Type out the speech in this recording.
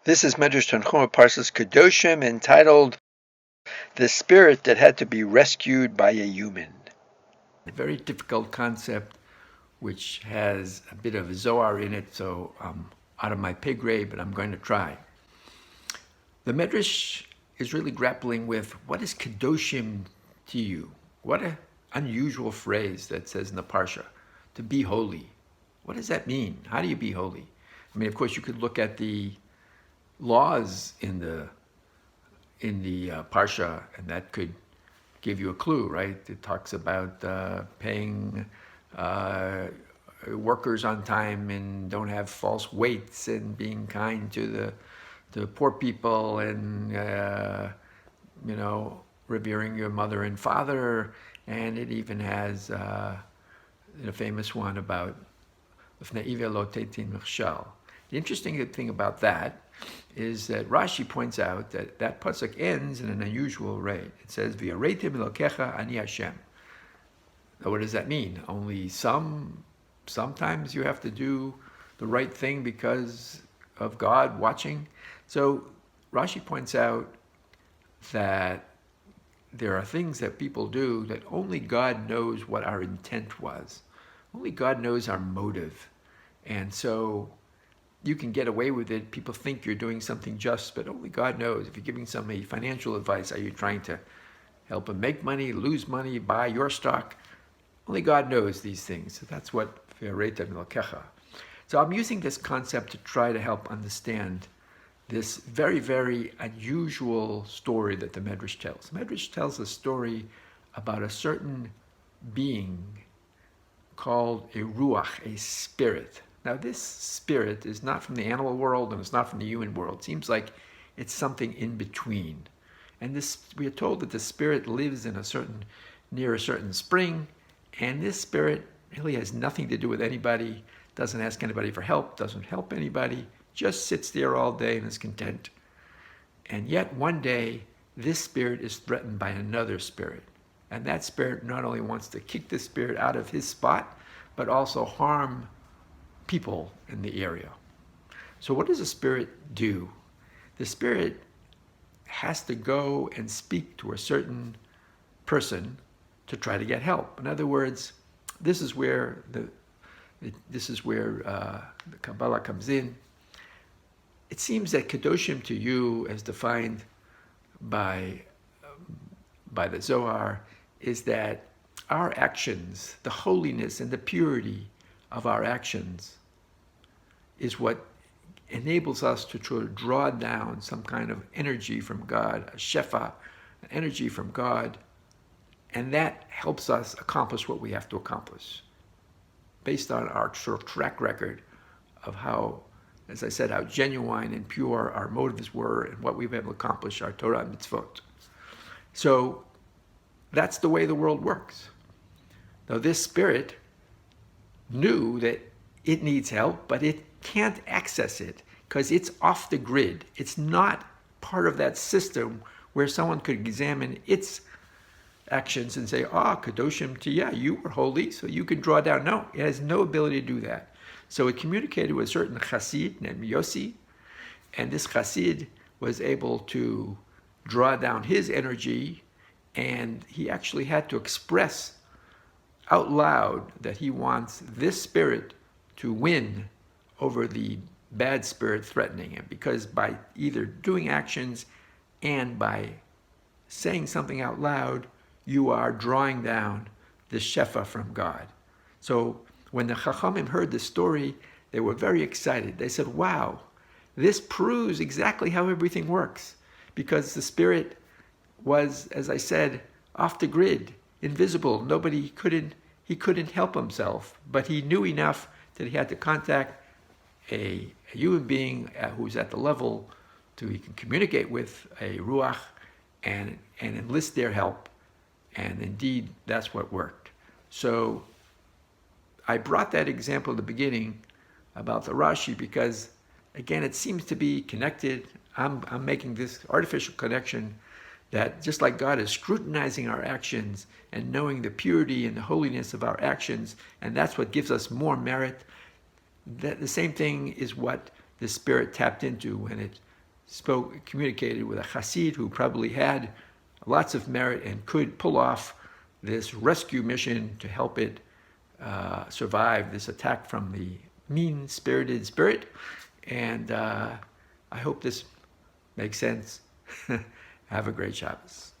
This is Midrash Tanchuma, Parshat Kedoshim, entitled "The Spirit That Had to Be Rescued by a Human." A very difficult concept, which has a bit of Zohar in it, so I'm out of my pay grade, but I'm going to try. The Midrash is really grappling with what is Kedoshim to you? What an unusual phrase that says in the Parsha, to be holy. What does that mean? How do you be holy? I mean, of course, you could look at the laws in the Parsha, and that could give you a clue, right? It talks about paying workers on time and don't have false weights and being kind to the poor people and revering your mother and father. And it even has a famous one about the interesting thing about that is that Rashi points out that pasuk ends in an unusual way. It says, "V'yareitim elokecha ani Hashem." Now, what does that mean? Only sometimes you have to do the right thing because of God watching. So Rashi points out that there are things that people do that only God knows what our intent was. Only God knows our motive. And so you can get away with it. People think you're doing something just, but only God knows. If you're giving somebody financial advice, are you trying to help them make money, lose money, buy your stock? Only God knows these things. So that's what V'yareitim elokecha. So I'm using this concept to try to help understand this very, very unusual story that the Midrash tells. The Midrash tells a story about a certain being called a ruach, a spirit. Now, this spirit is not from the animal world and it's not from the human world. It seems like it's something in between. And we are told that the spirit lives in near a certain spring, and this spirit really has nothing to do with anybody, doesn't ask anybody for help, doesn't help anybody, just sits there all day and is content. And yet one day, this spirit is threatened by another spirit. And that spirit not only wants to kick the spirit out of his spot, but also harm people in the area. So what does the spirit do? The spirit has to go and speak to a certain person to try to get help. In other words, this is where the Kabbalah comes in. It seems that Kedoshim to you, as defined by the Zohar, is that our actions, the holiness and the purity of our actions, is what enables us to try to draw down some kind of energy from God, a shefa, an energy from God, and that helps us accomplish what we have to accomplish, based on our sort of track record of how, as I said, how genuine and pure our motives were and what we've been able to accomplish, our Torah and mitzvot. So that's the way the world works. Now, this spirit knew that it needs help, but it can't access it because it's off the grid. It's not part of that system where someone could examine its actions and say, Kedoshim to you were holy, so you can draw down. No, it has no ability to do that. So it communicated with a certain chassid named Yossi, and this chassid was able to draw down his energy, and he actually had to express out loud that he wants this spirit to win over the bad spirit threatening him, because by either doing actions and by saying something out loud, you are drawing down the shefa from God. So when the Chachamim heard the story, they were very excited. They said, wow, this proves exactly how everything works, because the spirit was, as I said, off the grid, invisible. He couldn't help himself, but he knew enough that he had to contact a human being who's at the level he can communicate with a ruach and enlist their help. And indeed, that's what worked. So I brought that example at the beginning about the Rashi because, again, it seems to be connected. I'm making this artificial connection that just like God is scrutinizing our actions and knowing the purity and the holiness of our actions, and that's what gives us more merit, that the same thing is what the Spirit tapped into when it communicated with a Hasid who probably had lots of merit and could pull off this rescue mission to help it survive this attack from the mean-spirited spirit. And I hope this makes sense. Have a great Shabbos.